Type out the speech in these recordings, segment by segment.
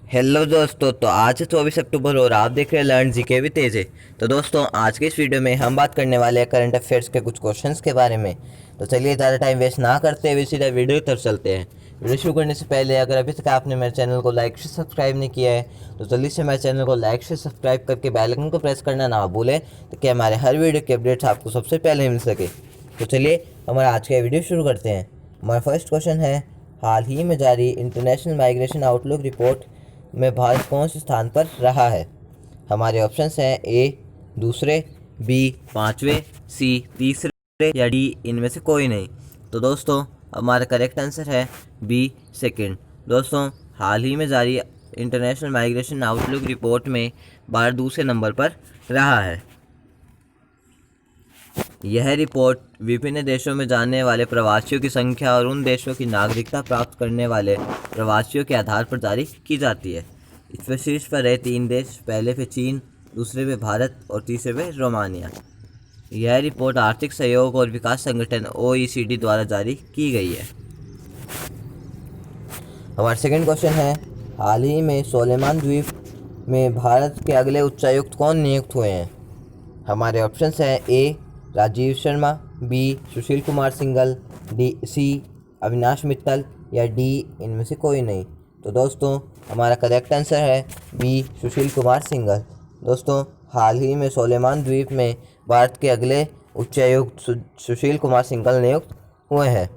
Hello दोस्तों, तो आज है 24 अक्टूबर और आप देख रहे हैं लर्न जीके विद तेजे। तो दोस्तों, आज के इस वीडियो में हम बात करने वाले हैं करंट अफेयर्स के कुछ क्वेश्चंस के बारे में। तो चलिए ज़्यादा टाइम वेस्ट ना करते हुए सीधा वीडियो की तरफ चलते हैं। वीडियो शुरू करने से पहले अगर अभी तक आपने मेरे चैनल को लाइक से सब्सक्राइब नहीं किया है तो जल्दी से मेरे चैनल को लाइक से सब्सक्राइब करके बेल आइकन को प्रेस करना ना भूलें, ताकि हमारे हर वीडियो के अपडेट्स आपको सबसे पहले मिल सके। तो चलिए हमारा आज का वीडियो शुरू करते हैं। हमारा फर्स्ट क्वेश्चन है, हाल ही में जारी इंटरनेशनल माइग्रेशन आउटलुक रिपोर्ट में भारत कौन से स्थान पर रहा है। हमारे ऑप्शंस हैं ए दूसरे, बी पाँचवें, सी तीसरे या डी इनमें से कोई नहीं। तो दोस्तों, हमारा करेक्ट आंसर है बी सेकंड। दोस्तों, हाल ही में जारी इंटरनेशनल माइग्रेशन आउटलुक रिपोर्ट में भारत दूसरे नंबर पर रहा है। यह रिपोर्ट विभिन्न देशों में जाने वाले प्रवासियों की संख्या और उन देशों की नागरिकता प्राप्त करने वाले प्रवासियों के आधार पर जारी की जाती है। इस पर शीर्ष पर है 3 देश, पहले पे चीन, दूसरे पे भारत और तीसरे पे रोमानिया। यह रिपोर्ट आर्थिक सहयोग और विकास संगठन OECD द्वारा जारी की गई है। हमारा सेकंड क्वेश्चन है, हाल ही में सोलेमान द्वीप में भारत के अगले उच्चायुक्त कौन नियुक्त हुए हैं। हमारे ऑप्शंस हैं ए राजीव शर्मा, बी सुशील कुमार सिंघल, सी अविनाश मित्तल या डी इनमें से कोई नहीं। तो दोस्तों, हमारा करेक्ट आंसर है बी सुशील कुमार सिंघल। दोस्तों, हाल ही में सोलेमान द्वीप में भारत के अगले उच्चायुक्त सुशील कुमार सिंघल नियुक्त हुए हैं।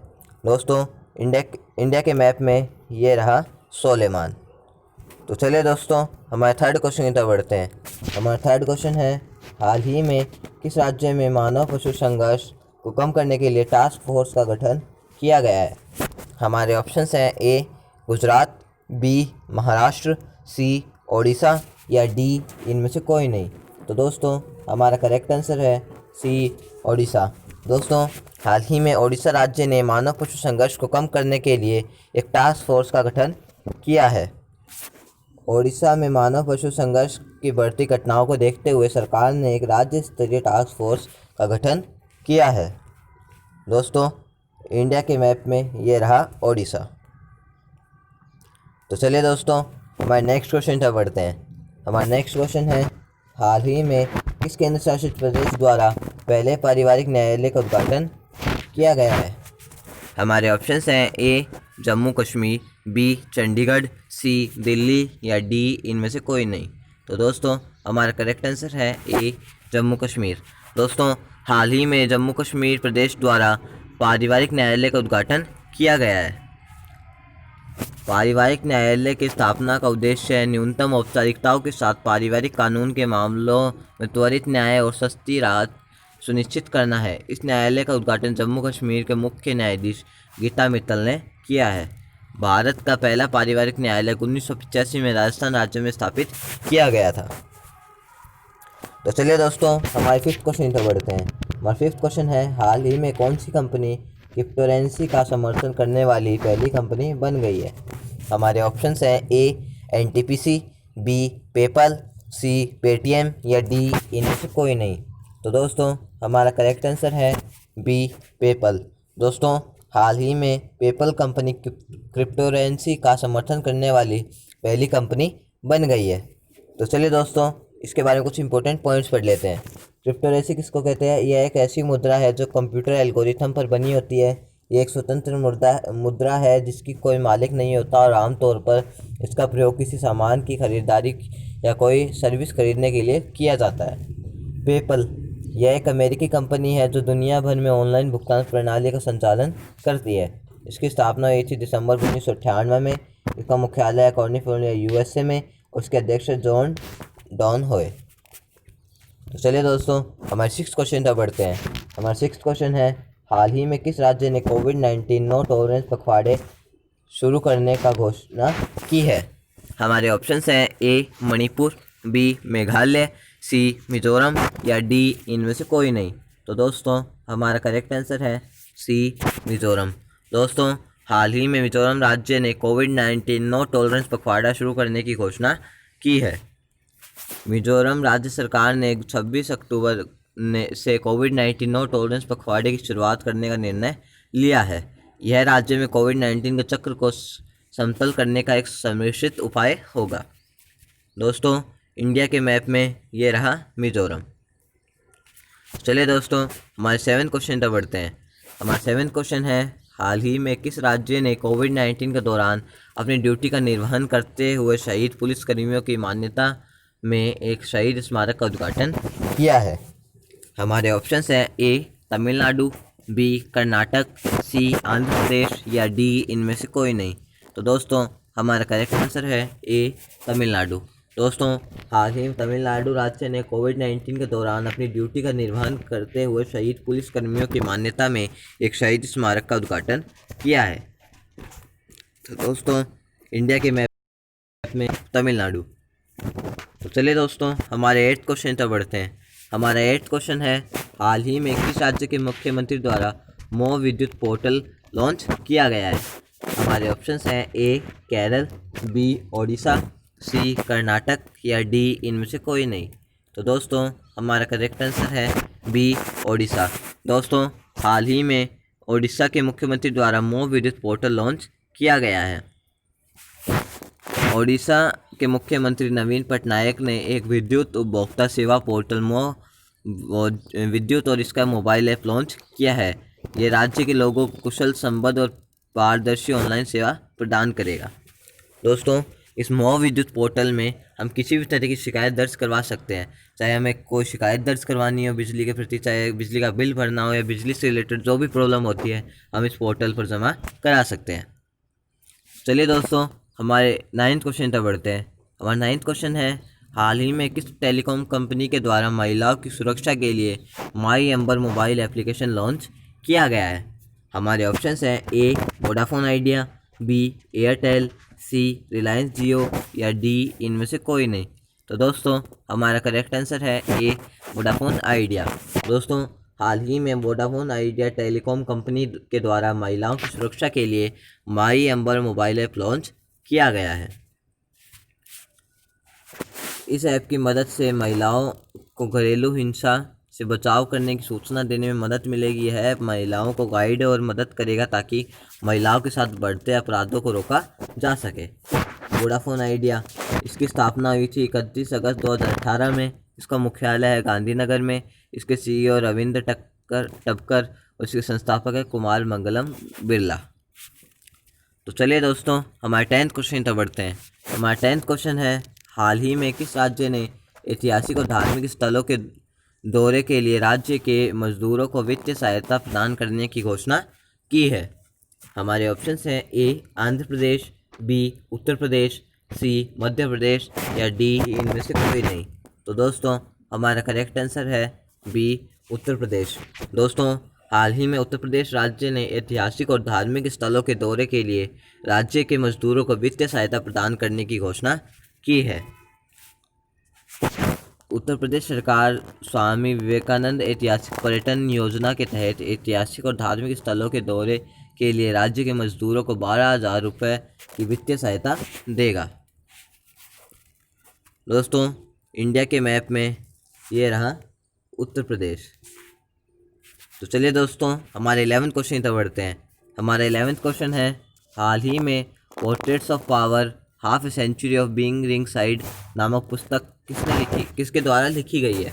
दोस्तों, इंडिया के मैप में ये रहा सोलेमान। तो चलिए दोस्तों, हमारे थर्ड क्वेश्चन की तरफ बढ़ते हैं। हमारा थर्ड क्वेश्चन है, हाल ही में किस राज्य में मानव पशु संघर्ष को कम करने के लिए टास्क फोर्स का गठन किया गया है। हमारे ऑप्शंस हैं ए गुजरात, बी महाराष्ट्र, सी ओडिशा या डी इनमें से कोई नहीं। तो दोस्तों, हमारा करेक्ट आंसर है सी ओडिशा। दोस्तों, हाल ही में ओडिशा राज्य ने मानव पशु संघर्ष को कम करने के लिए एक टास्क फोर्स का गठन किया है। ओडिशा में मानव पशु संघर्ष की बढ़ती घटनाओं को देखते हुए सरकार ने एक राज्य स्तरीय टास्क फोर्स का गठन किया है। दोस्तों, इंडिया के मैप में ये रहा ओडिशा। तो चलिए दोस्तों, हमारे नेक्स्ट क्वेश्चन पर बढ़ते हैं। हमारा नेक्स्ट क्वेश्चन है, हाल ही में किस केंद्र शासित प्रदेश द्वारा पहले पारिवारिक न्यायालय का उद्घाटन किया गया है। हमारे ऑप्शंस हैं ए जम्मू कश्मीर, बी चंडीगढ़, सी दिल्ली या डी इनमें से कोई नहीं। तो दोस्तों, हमारा करेक्ट आंसर है ए जम्मू कश्मीर। दोस्तों, हाल ही में जम्मू कश्मीर प्रदेश द्वारा पारिवारिक न्यायालय का उद्घाटन किया गया है। पारिवारिक न्यायालय की स्थापना का उद्देश्य न्यूनतम औपचारिकताओं के साथ पारिवारिक कानून के मामलों में त्वरित न्याय और सस्ती राहत सुनिश्चित करना है। इस न्यायालय का उद्घाटन जम्मू कश्मीर के मुख्य न्यायाधीश गीता मित्तल ने किया है। भारत का पहला पारिवारिक न्यायालय 1985 में राजस्थान राज्य में स्थापित किया गया था। तो चलिए दोस्तों, हमारे फिफ्थ क्वेश्चन पर बढ़ते हैं। हमारा फिफ्थ क्वेश्चन है, हाल ही में कौन सी कंपनी क्रिप्टोकरेंसी का समर्थन करने वाली पहली कंपनी बन गई है। हमारे ऑप्शंस हैं ए NTPC, बी पेपल, सी पेटीएम या डी इनमें से कोई नहीं। तो दोस्तों, हमारा करेक्ट आंसर है बी पेपल। दोस्तों, हाल ही में पेपल कंपनी क्रिप्टोकरेंसी का समर्थन करने वाली पहली कंपनी बन गई है। तो चलिए दोस्तों, इसके बारे में कुछ इंपॉर्टेंट पॉइंट्स पढ़ लेते हैं। क्रिप्टोकरेंसी किसको कहते हैं? यह एक ऐसी मुद्रा है जो कंप्यूटर एल्गोरिथम पर बनी होती है। ये एक स्वतंत्र मुद्रा है जिसकी कोई मालिक नहीं होता और आमतौर पर इसका प्रयोग किसी सामान की खरीदारी या कोई सर्विस खरीदने के लिए किया जाता है। पेपल, यह एक अमेरिकी कंपनी है जो दुनिया भर में ऑनलाइन भुगतान प्रणाली का संचालन करती है। इसकी स्थापना हुई थी दिसंबर 1998 में। इसका मुख्यालय कैलिफोर्निया USA में। उसके अध्यक्ष जॉन डॉन हुए। तो चलिए दोस्तों, हमारे सिक्स क्वेश्चन पर बढ़ते हैं। हमारा सिक्स क्वेश्चन है, हाल ही में किस राज्य ने कोविड-19 नो टॉलरेंस पखवाड़े शुरू करने का घोषणा की है। हमारे ऑप्शंस हैं ए मणिपुर, बी मेघालय, सी मिजोरम या डी इनमें से कोई नहीं। तो दोस्तों, हमारा करेक्ट आंसर है सी मिजोरम। दोस्तों, हाल ही में मिजोरम राज्य ने कोविड-19 नो टॉलरेंस पखवाड़ा शुरू करने की घोषणा की है। मिजोरम राज्य सरकार ने 26 अक्टूबर से कोविड-19 नो टॉलरेंस पखवाड़े की शुरुआत करने का निर्णय लिया है। यह राज्य में कोविड-19 के चक्र को समतल करने का एक सम्मिश्रित उपाय होगा। दोस्तों, इंडिया के मैप में ये रहा मिजोरम। चलिए दोस्तों, हमारे 7th क्वेश्चन तक बढ़ते हैं। हमारा 7th क्वेश्चन है, हाल ही में किस राज्य ने कोविड-19 के दौरान अपनी ड्यूटी का निर्वहन करते हुए शहीद पुलिसकर्मियों की मान्यता में एक शहीद स्मारक का उद्घाटन किया है? हमारे ऑप्शंस हैं ए तमिलनाडु, बी कर्नाटक, सी आंध्र प्रदेश या डी इनमें से कोई नहीं। तो दोस्तों, हमारा करेक्ट आंसर है ए तमिलनाडु। दोस्तों, हाल ही में तमिलनाडु राज्य ने कोविड-19 के दौरान अपनी ड्यूटी का निर्वहन करते हुए शहीद पुलिसकर्मियों की मान्यता में एक शहीद स्मारक का उद्घाटन किया है। तो दोस्तों, इंडिया के मैप में तमिलनाडु। तो चलिए दोस्तों, हमारे 8th क्वेश्चन तक बढ़ते हैं। हमारा 8th क्वेश्चन है, हाल ही में किस राज्य के मुख्यमंत्री द्वारा मो विद्युत पोर्टल लॉन्च किया गया है? हमारे ऑप्शंस हैं ए केरल, बी ओडिशा, सी कर्नाटक या डी इनमें से कोई नहीं। तो दोस्तों, हमारा करेक्ट आंसर है बी ओडिशा। दोस्तों, हाल ही में ओडिशा के मुख्यमंत्री द्वारा मो विद्युत पोर्टल लॉन्च किया गया है। ओडिशा के मुख्यमंत्री नवीन पटनायक ने एक विद्युत उपभोक्ता सेवा पोर्टल मो विद्युत और इसका मोबाइल ऐप लॉन्च किया है। ये राज्य के लोगों को कुशल, संबद्ध और पारदर्शी ऑनलाइन सेवा प्रदान करेगा। दोस्तों, इस मो विद्युत पोर्टल में हम किसी भी तरह की शिकायत दर्ज करवा सकते हैं। चाहे हमें कोई शिकायत दर्ज करवानी हो बिजली के प्रति, चाहे बिजली का बिल भरना हो या बिजली से रिलेटेड जो भी प्रॉब्लम होती है, हम इस पोर्टल पर जमा करा सकते हैं। चलिए दोस्तों, हमारे 9th क्वेश्चन तक बढ़ते हैं। हमारा 9th क्वेश्चन है, हाल ही में किस टेलीकॉम कंपनी के द्वारा महिलाओं की सुरक्षा के लिए माई एम्बर मोबाइल एप्लीकेशन लॉन्च किया गया है? हमारे ऑप्शंस हैं ए वोडाफोन आइडिया, बी एयरटेल, सी रिलायंस जियो या डी इनमें से कोई नहीं। तो दोस्तों, हमारा करेक्ट आंसर है ए वोडाफोन आइडिया। दोस्तों, हाल ही में वोडाफोन आइडिया टेलीकॉम कंपनी के द्वारा महिलाओं की सुरक्षा के लिए माई एम्बर मोबाइल ऐप लॉन्च किया गया है। इस ऐप की मदद से महिलाओं को घरेलू हिंसा से बचाव करने की सूचना देने में मदद मिलेगी। यह ऐप महिलाओं को गाइड और मदद करेगा ताकि महिलाओं के साथ बढ़ते अपराधों को रोका जा सके। वोडाफोन आइडिया, इसकी स्थापना हुई थी 31 अगस्त 2018 में। इसका मुख्यालय है गांधीनगर में। इसके सीईओ रविंद्र टपकर और इसके संस्थापक है कुमार मंगलम बिरला। तो चलिए दोस्तों, हमारे 10th क्वेश्चन तक बढ़ते हैं। हमारा 10th क्वेश्चन है, हाल ही में किस राज्य ने ऐतिहासिक और धार्मिक स्थलों के दौरे के लिए राज्य के मजदूरों को वित्तीय सहायता प्रदान करने की घोषणा की है? हमारे ऑप्शंस हैं ए आंध्र प्रदेश, बी उत्तर प्रदेश, सी मध्य प्रदेश या डी इनमें से कोई नहीं। तो दोस्तों, हमारा करेक्ट आंसर है बी उत्तर प्रदेश। दोस्तों, हाल ही में उत्तर प्रदेश राज्य ने ऐतिहासिक और धार्मिक स्थलों के दौरे के लिए राज्य के मजदूरों को वित्तीय सहायता प्रदान करने की घोषणा की है। उत्तर प्रदेश सरकार स्वामी विवेकानंद ऐतिहासिक पर्यटन योजना के तहत ऐतिहासिक और धार्मिक स्थलों के दौरे के लिए राज्य के मजदूरों को 12,000 रुपये की वित्तीय सहायता देगा। दोस्तों, इंडिया के मैप में ये रहा उत्तर प्रदेश। तो चलिए दोस्तों, हमारे 11th क्वेश्चन तक बढ़ते हैं। हमारा 11th क्वेश्चन है, हाल ही में portraits of power half a century of being ringside नामक पुस्तक किसके द्वारा लिखी गई है?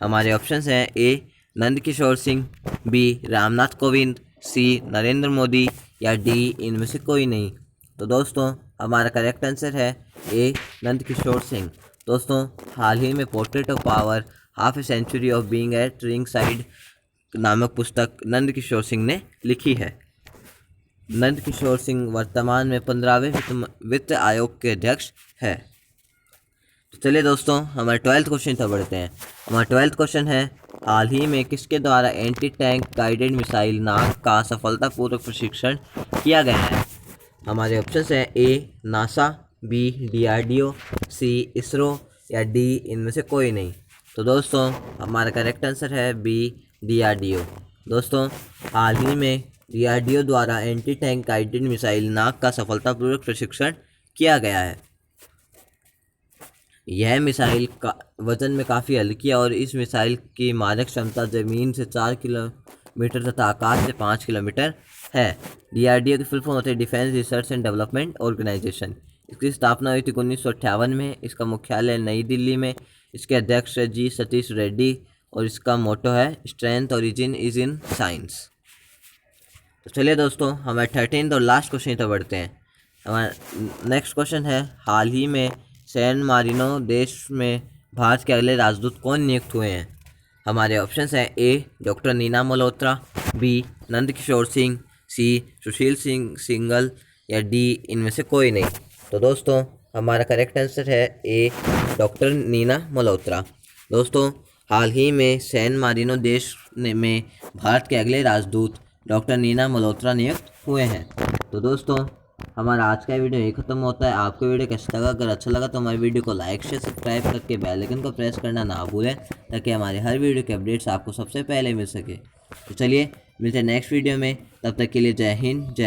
हमारे ऑप्शंस हैं ए नंद किशोर सिंह, बी रामनाथ कोविंद, सी नरेंद्र मोदी या डी इनमें से कोई नहीं। तो दोस्तों, हमारा करेक्ट आंसर है ए नंद किशोर सिंह। दोस्तों, हाल ही में portrait of power half a century of being at ringside नामक पुस्तक नंद किशोर सिंह ने लिखी है। नंद किशोर सिंह वर्तमान में 15वें वित्त आयोग के अध्यक्ष है। तो चलिए दोस्तों, हमारे 12th क्वेश्चन तक बढ़ते हैं। हमारा 12th क्वेश्चन है, हाल ही में किसके द्वारा एंटी टैंक गाइडेड मिसाइल नाग का सफलतापूर्वक प्रशिक्षण किया गया है? हमारे ऑप्शंस हैं ए नासा, बी DRDO, सी इसरो या डी इनमें से कोई नहीं। तो दोस्तों, हमारा करेक्ट आंसर है बी DRDO। दोस्तों, हाल ही में DRDO द्वारा एंटी टैंक गाइडेड मिसाइल नाग का सफलतापूर्वक प्रशिक्षण किया गया है। यह मिसाइल का वजन में काफ़ी हल्की है और इस मिसाइल की मारक क्षमता ज़मीन से 4 मीटर तथा आकाश से 5 किलोमीटर है। DRDO की फुल फॉर्म होती है defence research and development organisation. इसकी स्थापना हुई थी 1958 में। इसका मुख्यालय नई दिल्ली में। इसके अध्यक्ष है जी सतीश रेड्डी और इसका मोटो है strength origin is in science. तो चलिए दोस्तों, हमारे 13th और लास्ट क्वेश्चन तो बढ़ते हैं। हमारा नेक्स्ट क्वेश्चन है, हाल ही में सैन मारिनो देश में भारत के अगले राजदूत कौन नियुक्त हुए हैं? हमारे ऑप्शंस हैं ए डॉक्टर नीना मल्होत्रा, बी नंद किशोर सिंह, सी सुशील सिंह सिंगल या डी इनमें से कोई नहीं। तो दोस्तों हमारा करेक्ट आंसर है ए डॉक्टर नीना मल्होत्रा। दोस्तों हाल ही में सैन मारिनो देश में भारत के अगले राजदूत डॉक्टर नीना मल्होत्रा नियुक्त हुए हैं। तो दोस्तों हमारा आज का वीडियो यही खत्म होता है। आपको वीडियो कैसा लगा? अगर अच्छा लगा तो हमारे वीडियो को लाइक शेयर सब्सक्राइब करके बेल आइकन को प्रेस करना ना भूलें, ताकि हमारे हर वीडियो के अपडेट्स आपको सबसे पहले मिल सके। तो चलिए मिलते हैं नेक्स्ट वीडियो में, तब तक के लिए जय हिंद जय